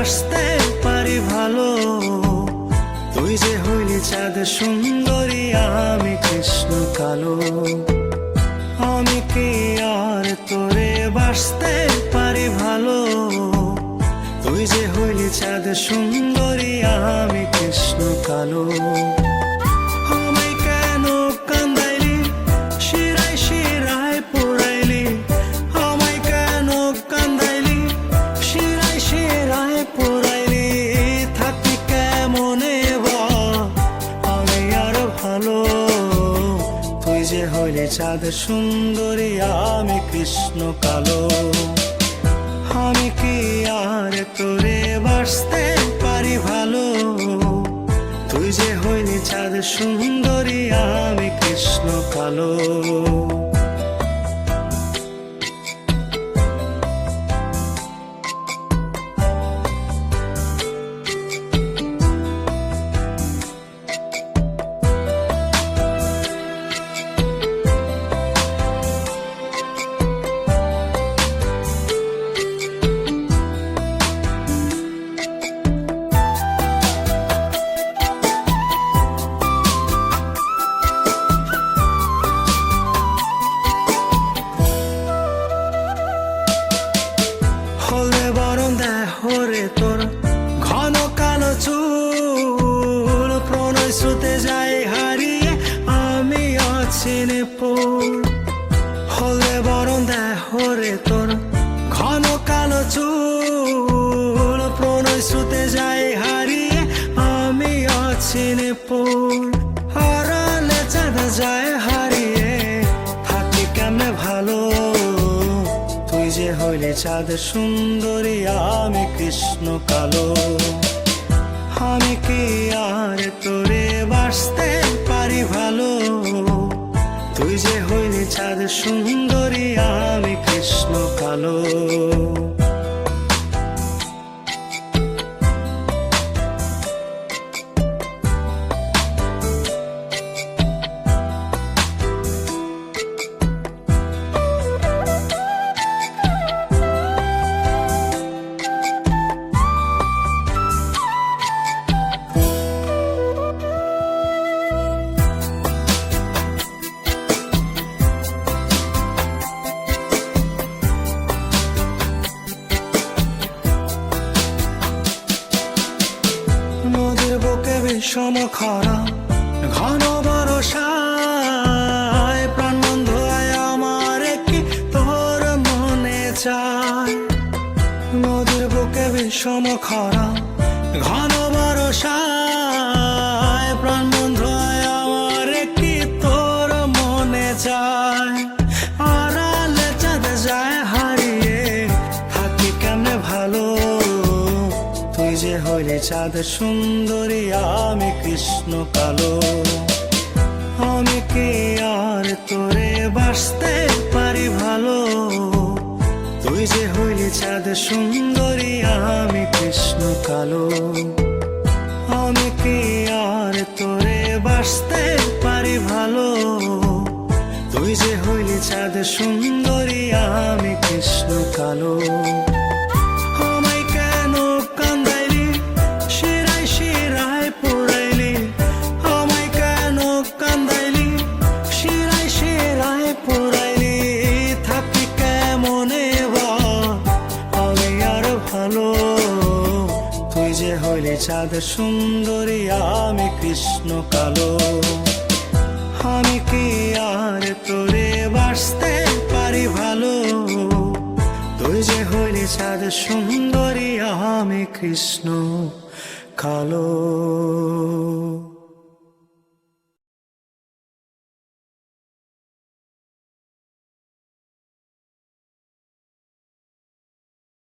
বাসতে পারি ভালো। তুই যে হইলি চাঁদ সুন্দরী, আমি কৃষ্ণ কালো। আমি কি আর তোরে বাসতে পারি ভালো। তুই যে হইলি চাঁদ সুন্দরী, আমি কৃষ্ণ কালো। আমায় কেন কান্দাইলি, শিরায় শিরায় পোড়াইলি। আমায় কেন কান্দাইলি, শিরায় শিরায় পোড়াইলি। থাকি কেমনে বা আমি আর ভালো। তুই যে হইলি চাঁদ সুন্দরী, আমি কৃষ্ণ কালো। আমি কি আর তোরে বাসতে পারি ভালো। তুই যে হইলি চাঁদ সুন্দরী, আমি কৃষ্ণ কালো। হলে বরণ দেহরে তোর ঘন কালো চুল। প্রণয় স্রোতে যাই হারিয়ে আমি অচিনে পড়। হলে বরণ দেহরে তোর ঘন কালো চুল। প্রণয় স্রোতে যাই হারিয়ে আমি অচিনে পড়। হারালে চাঁদ যায় হারিয়ে, থাকি কেমনে ভালো। তুই যে হইলি চাঁদ সুন্দরী, আমি কৃষ্ণ কালো। আমি কি আর তোরে বাসতে পারি ভালো। তুই যে হইলি চাঁদ সুন্দরী, আমি কৃষ্ণ কালো। নদীর বুকে বিষম খরা, ঘন বরষায়। প্রাণ বন্ধু আয় আমার কি তোর মনে চায়। নদীর বুকে বিষম খরা, ঘন বরষায়। প্রাণ বন্ধু আয় আমার কি তোর মনে চায়। আড়ালে চাঁদ যায় হারিয়ে, থাকি কেমনে ভালো। তুই যে হইলি চাঁদ সুন্দরী, আমি কৃষ্ণ কালো। আমি কি আর তোরে বাসতে পারি ভালো। তুই যে হইলি চাঁদ সুন্দরী, আমি কৃষ্ণ কালো। আমি কি আর তোরে বাসতে পারি ভালো। তুই যে হইলি চাঁদ সুন্দরী, আমি কৃষ্ণ কালো। আমায় কেন কান্দাইলি, শিরায় শিরায় পোড়াইলি। আমায় কেন কান্দাইলি, শিরায় শিরায় পোড়াইলি। থাকি কেমনে বা আমি আর ভালো। তুই যে হইলি চাঁদ সুন্দরী, আমি কৃষ্ণ কালো। আমি কি আর তোরে বাসতে পারি ভালো। তুই যে হইলি চাঁদ সুন্দরী, আমি কৃষ্ণ কালো।